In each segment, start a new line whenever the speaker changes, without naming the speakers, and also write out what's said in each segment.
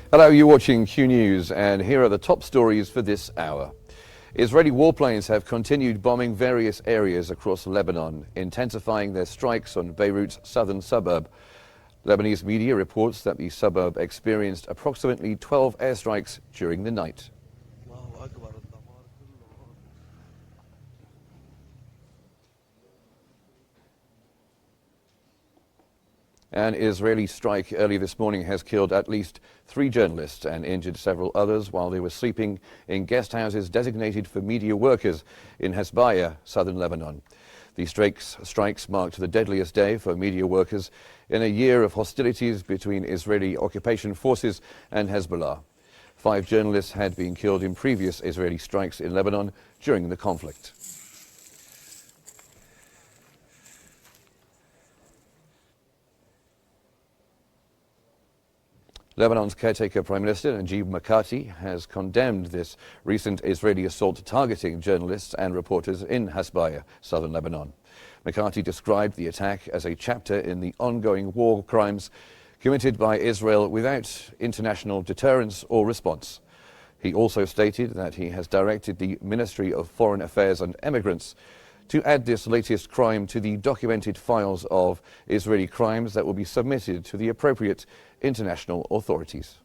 Hello, you're watching Q News, and here are the top stories for this hour. Israeli warplanes have continued bombing various areas across Lebanon, intensifying their strikes on Beirut's southern suburb. Lebanese media reports that the suburb experienced approximately 12 airstrikes during the night. An Israeli strike early this morning has killed at least 3 journalists and injured several others while they were sleeping in guest houses designated for media workers in Hasbaya, southern Lebanon. The strikes marked the deadliest day for media workers in a year of hostilities between Israeli occupation forces and Hezbollah. 5 journalists had been killed in previous Israeli strikes in Lebanon during the conflict. Lebanon's caretaker Prime Minister Najib Mikati has condemned this recent Israeli assault targeting journalists and reporters in Hasbaya, southern Lebanon. Mikati described the attack as a chapter in the ongoing war crimes committed by Israel without international deterrence or response. He also stated that he has directed the Ministry of Foreign Affairs and Emigrants to add this latest crime to the documented files of Israeli crimes that will be submitted to the appropriate international authorities.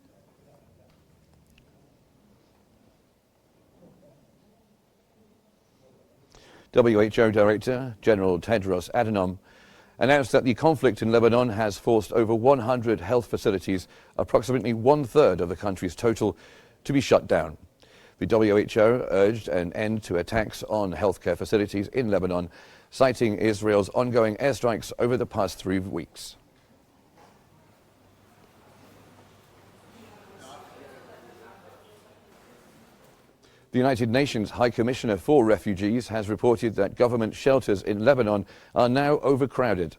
WHO Director General Tedros Adhanom announced that the conflict in Lebanon has forced over 100 health facilities, approximately 1/3 of the country's total, to be shut down. The WHO urged an end to attacks on healthcare facilities in Lebanon, citing Israel's ongoing airstrikes over the past 3 weeks. The United Nations High Commissioner for Refugees has reported that government shelters in Lebanon are now overcrowded.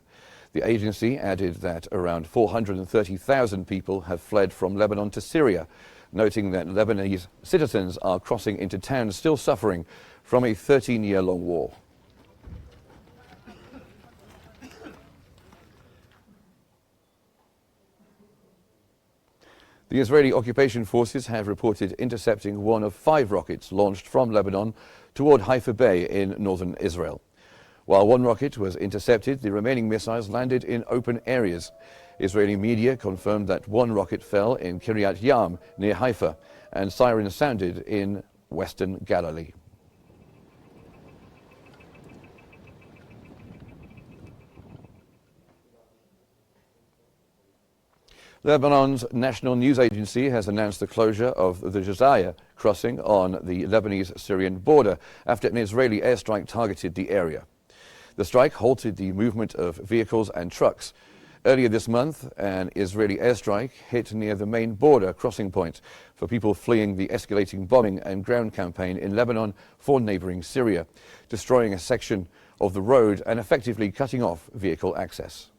The agency added that around 430,000 people have fled from Lebanon to Syria, noting that Lebanese citizens are crossing into towns still suffering from a 13-year-long war. The Israeli occupation forces have reported intercepting one of 5 rockets launched from Lebanon toward Haifa Bay in northern Israel. While one rocket was intercepted, the remaining missiles landed in open areas. Israeli media confirmed that one rocket fell in Kiryat Yam near Haifa, and sirens sounded in western Galilee. Lebanon's national news agency has announced the closure of the Jazaya crossing on the Lebanese-Syrian border after an Israeli airstrike targeted the area. The strike halted the movement of vehicles and trucks. Earlier this month, an Israeli airstrike hit near the main border crossing point for people fleeing the escalating bombing and ground campaign in Lebanon for neighboring Syria, destroying a section of the road and effectively cutting off vehicle access.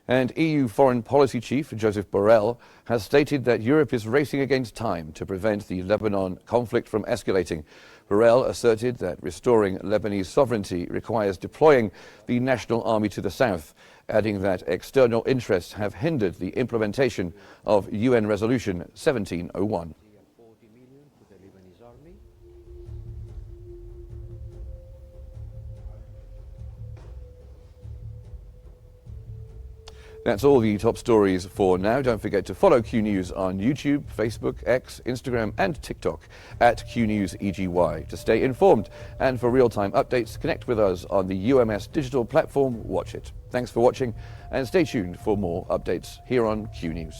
And EU Foreign Policy Chief Joseph Borrell has stated that Europe is racing against time to prevent the Lebanon conflict from escalating. Borrell asserted that restoring Lebanese sovereignty requires deploying the national army to the south, adding that external interests have hindered the implementation of UN Resolution 1701. That's all the top stories for now. Don't forget to follow Q News on YouTube, Facebook, X, Instagram and TikTok at QNewsEGY to stay informed. And for real-time updates, connect with us on the UMS digital platform Watch It. Thanks for watching and stay tuned for more updates here on Q News.